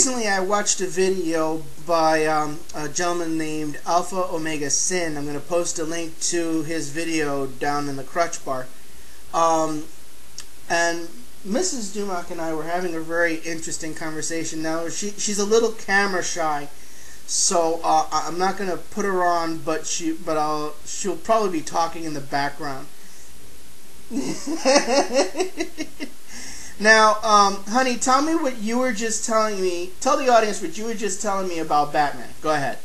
recently I watched a video by a gentleman named Alpha Omega Sin. I'm going to post a link to his video down in the crutch bar. And Mrs. Dumok and I were having a very interesting conversation. Now, she's a little camera shy, so I'm not going to put her on, but she'll probably be talking in the background. Now, honey, tell me what you were just telling me. Tell the audience what you were just telling me about Batman. Go ahead.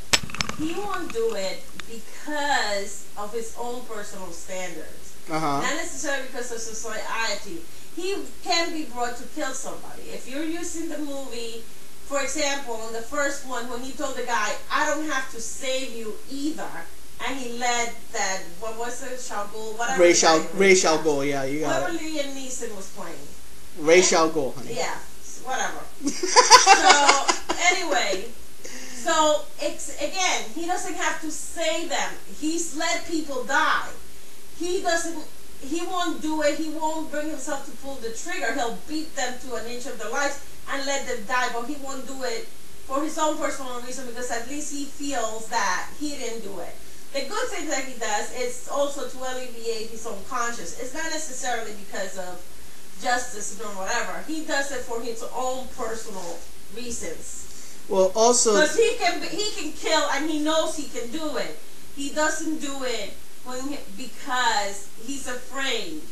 He won't do it because of his own personal standards. Not necessarily because of society. He can be brought to kill somebody. If you're using the movie, for example, in the first one, when he told the guy, I don't have to save you either, and he led that, what was it, Shal-Ghul, whatever. Ra's al Ghul, yeah, you got whoever it. Liam Neeson was playing. Ra's al Ghul, honey. Yeah, whatever. So, anyway, so, again, he doesn't have to save them. He's let people die. He won't do it. He won't bring himself to pull the trigger. He'll beat them to an inch of their lives and let them die, but he won't do it for his own personal reason because at least he feels that he didn't do it. The good thing that he does is also to alleviate his own conscience. It's not necessarily because of justice or whatever. He does it for his own personal reasons. Well, also because he can kill and he knows he can do it. He doesn't do it because he's afraid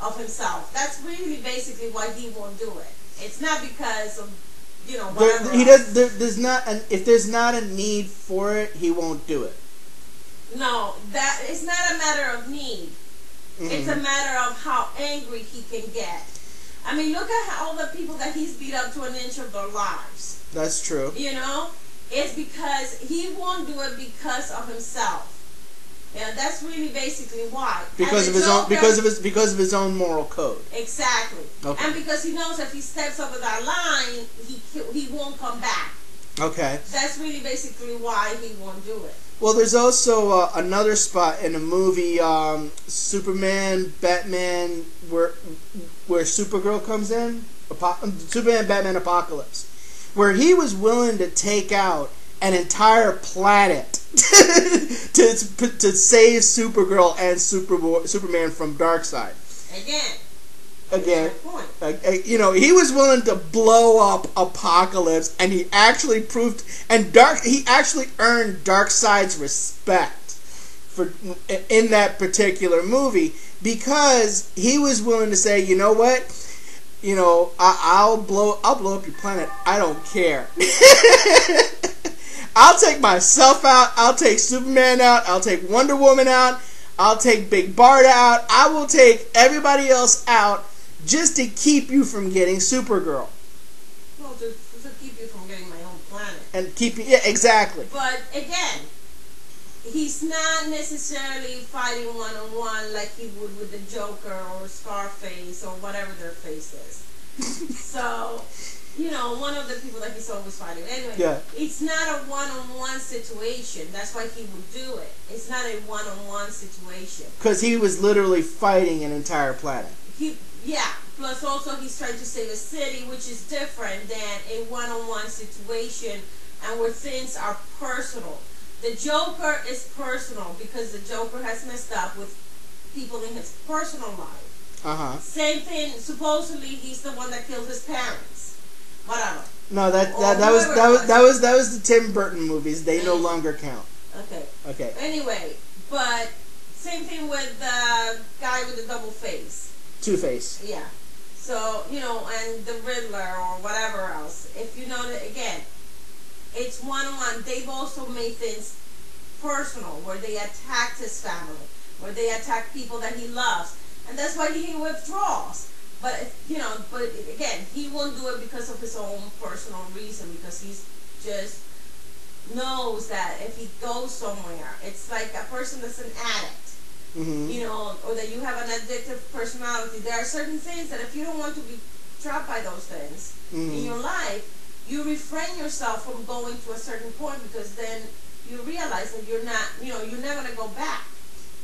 of himself. That's really basically why he won't do it. It's not because of, you know, whatever. There's not if there's not a need for it, he won't do it. No, that it's not a matter of need. It's a matter of how angry he can get. I mean, look at all the people that he's beat up to an inch of their lives. That's true. You know, it's because he won't do it because of himself. Yeah, that's really basically why. Because of his own moral code. Exactly. Okay. And because he knows if he steps over that line, he won't come back. Okay. That's really basically why he won't do it. Well, there's also another spot in the movie Superman, Batman, where Supergirl comes in, Superman, Batman, Apocalypse, where he was willing to take out an entire planet to save Supergirl and Superman from Darkseid. Again. You know, he was willing to blow up Apocalypse, and he actually proved, and he actually earned Darkseid's respect in that particular movie because he was willing to say, you know what, you know, I'll blow up your planet. I don't care. I'll take myself out. I'll take Superman out. I'll take Wonder Woman out. I'll take Big Barda out. I will take everybody else out just to keep you from getting Supergirl. Well, to keep you from getting my own planet. And keep you, yeah, exactly. But again, he's not necessarily fighting one-on-one like he would with the Joker or Scarface or whatever their face is. So, you know, one of the people that he's always fighting. Anyway, yeah. It's not a one-on-one situation. That's why he would do it. It's not a one-on-one situation. Because he was literally fighting an entire planet. Yeah. Plus also he's trying to save a city, which is different than a one-on-one situation and where things are personal. The Joker is personal because the Joker has messed up with people in his personal life. Same thing. Supposedly he's the one that killed his parents. Whatever. No, that was the Tim Burton movies. They no longer count. Okay. Anyway, but same thing with the guy with the double face. Two-Face. Yeah. So, you know, and the Riddler or whatever else. If you know that, again, it's one-on-one. They've also made things personal, where they attacked his family, where they attack people that he loves. And that's why he withdraws. But, you know, but again, he won't do it because of his own personal reason, because he's just knows that if he goes somewhere, it's like a person that's an addict. You know, or that you have an addictive personality. There are certain things that if you don't want to be trapped by those things in your life, you refrain yourself from going to a certain point because then you realize that you're not, you know, you're never going to go back.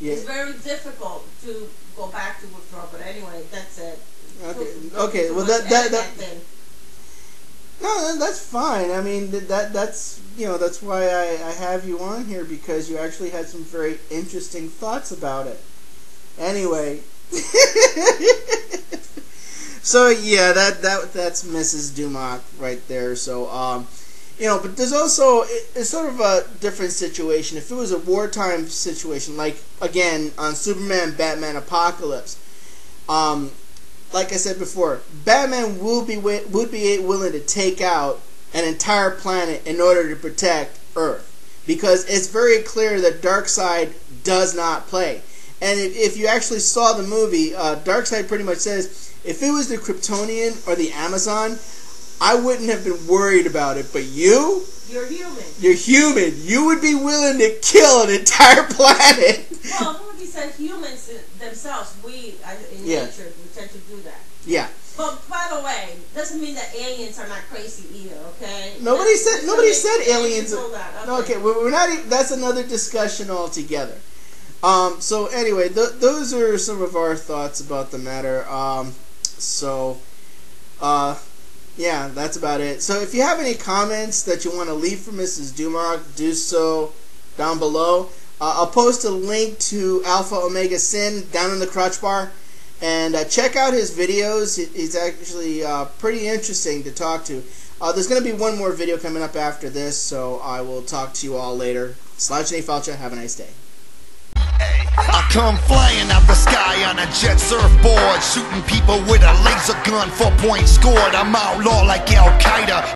Yeah. It's very difficult to go back to withdraw, but anyway, that's it. Okay. Well, No, that's fine. I mean, that's that's why I have you on here, because you actually had some very interesting thoughts about it. Anyway, so yeah, that's Mrs. Dumok right there. So but there's also it's sort of a different situation. If it was a wartime situation, like again on Superman, Batman, Apocalypse. Like I said before, Batman would be willing to take out an entire planet in order to protect Earth, because it's very clear that Darkseid does not play. And if you actually saw the movie, Darkseid pretty much says, if it was the Kryptonian or the Amazon, I wouldn't have been worried about it. But you're human. You're human. You would be willing to kill an entire planet. Well, he said humans themselves, in nature, we tend to do that. Yeah. But by the way, doesn't mean that aliens are not crazy either. Okay. Nobody said aliens. Okay. No, okay. We're not. That's another discussion altogether. So anyway, those are some of our thoughts about the matter. Yeah, that's about it. So if you have any comments that you want to leave for Mrs. Dumok, do so down below. I'll post a link to Alpha Omega Sin down in the crotch bar, and check out his videos. He's actually pretty interesting to talk to. There's going to be one more video coming up after this, so I will talk to you all later. Slouch and Falcha, have a nice day. I come flying out the sky on a jet surfboard, shooting people with a laser gun, 4 points scored. I'm outlaw like Al Qaeda.